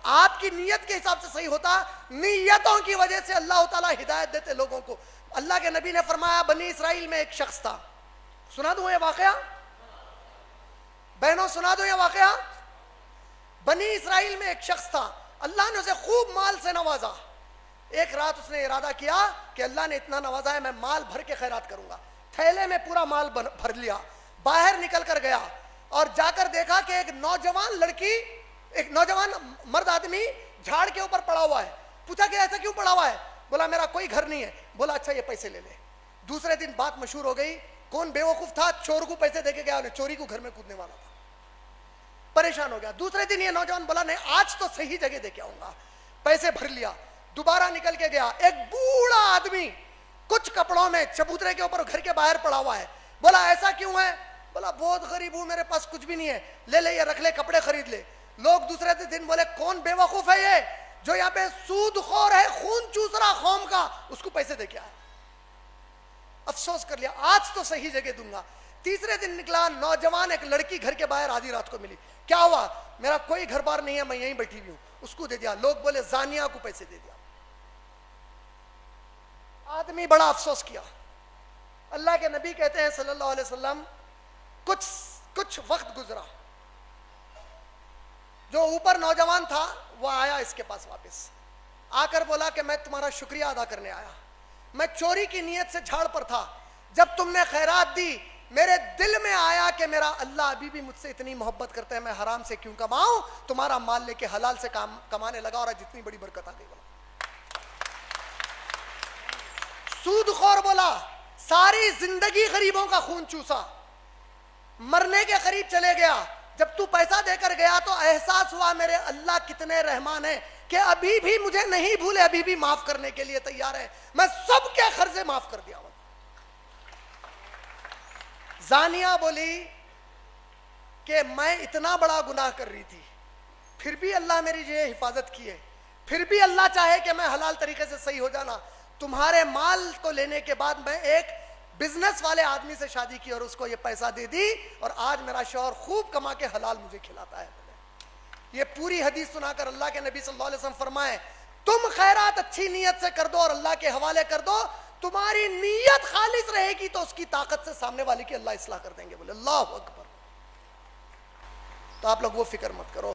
آپ کی نیت کے حساب سے صحیح ہوتا. نیتوں کی وجہ سے اللہ تعالیٰ ہدایت دیتے لوگوں کو. اللہ کے نبی نے فرمایا بنی اسرائیل میں ایک شخص تھا. سنا دوں یہ واقعہ بہنوں, سنا دوں یہ واقعہ. بنی اسرائیل میں ایک شخص تھا, اللہ نے اسے خوب مال سے نوازا. ایک رات اس نے ارادہ کیا کہ اللہ نے اتنا نوازا ہے, میں مال بھر کے خیرات کروں گا. تھیلے میں پورا مال بھر لیا, باہر نکل کر گیا اور جا کر دیکھا کہ ایک نوجوان لڑکی, ایک نوجوان مرد آدمی جھاڑ کے اوپر پڑا ہوا ہے. پوچھا کہ ایسا کیوں پڑا ہوا ہے؟ بولا میرا کوئی گھر نہیں ہے. بولا اچھا یہ پیسے لے لے. دوسرے دن بات مشہور ہو گئی. کون بیوقوف تھا, چور کو پیسے دے کے گیا, انہیں چوری کو گھر میں کودنے والا تھا, پریشان ہو گیا. دوسرے دن یہ نوجوان بولا نہیں آج تو صحیح جگہ دے کے آؤں گا. پیسے بھر لیا, دوبارہ نکل کے گیا. ایک بوڑھا آدمی کچھ کپڑوں میں چبوترے کے اوپر گھر کے باہر پڑا ہوا ہے. بولا ایسا کیوں ہے؟ بولا بہت غریب ہوں, میرے پاس کچھ بھی نہیں ہے. لے لے یہ رکھ لے, کپڑے خرید لے. لوگ دوسرے دن بولے کون بیوقوف ہے یہ جو یہاں پہ سود خور ہے, خون چوس رہا قوم کا, اس کو پیسے دے کے آیا. افسوس کر لیا, آج تو صحیح جگہ دوں گا. تیسرے دن نکلا, نوجوان ایک لڑکی گھر کے باہر آدھی رات کو ملی. کیا ہوا؟ میرا کوئی گھر بار نہیں ہے, میں یہیں بیٹھی ہوئی ہوں. اس کو دے دیا. لوگ بولے زانیہ کو پیسے دے دیا. آدمی بڑا افسوس کیا. اللہ کے نبی کہتے ہیں صلی اللہ علیہ وسلم کچھ وقت گزرا, جو اوپر نوجوان تھا وہ آیا اس کے پاس واپس. آ کر بولا کہ میں تمہارا شکریہ ادا کرنے آیا, میں چوری کی نیت سے جھاڑ پر تھا, جب تم نے خیرات دی میرے دل میں آیا کہ میرا اللہ ابھی بھی مجھ سے اتنی محبت کرتا ہے, میں حرام سے کیوں کماؤں, تمہارا مال لے کے حلال سے کمانے لگا اور جتنی بڑی برکت آ گئی. بولا سود خور بولا ساری زندگی غریبوں کا خون چوسا, مرنے کے قریب چلے گیا. جب تو پیسہ دے کر گیا تو احساس ہوا میرے اللہ کتنے رحمان ہیں کہ ابھی بھی مجھے نہیں بھولے, ابھی بھی معاف کرنے کے لیے تیار ہے, میں سب کے قرضے معاف کر دیا ہوں. زانیہ بولی کہ میں اتنا بڑا گناہ کر رہی تھی, پھر بھی اللہ میری یہ حفاظت کی ہے, پھر بھی اللہ چاہے کہ میں حلال طریقے سے صحیح ہو جانا. تمہارے مال کو لینے کے بعد میں ایک بزنس والے آدمی سے شادی کی اور اس کو یہ پیسہ دے دی, اور آج میرا شوہر خوب کما کے حلال مجھے کھلاتا ہے. یہ پوری حدیث سنا کر اللہ کے نبی صلی اللہ علیہ وسلم فرمائے تم خیرات اچھی نیت سے کر دو اور اللہ کے حوالے کر دو, تمہاری نیت خالص رہے گی تو اس کی طاقت سے سامنے والے کی اللہ اصلاح کر دیں گے. بولے اللہ اکبر. تو آپ لوگ وہ فکر مت کرو.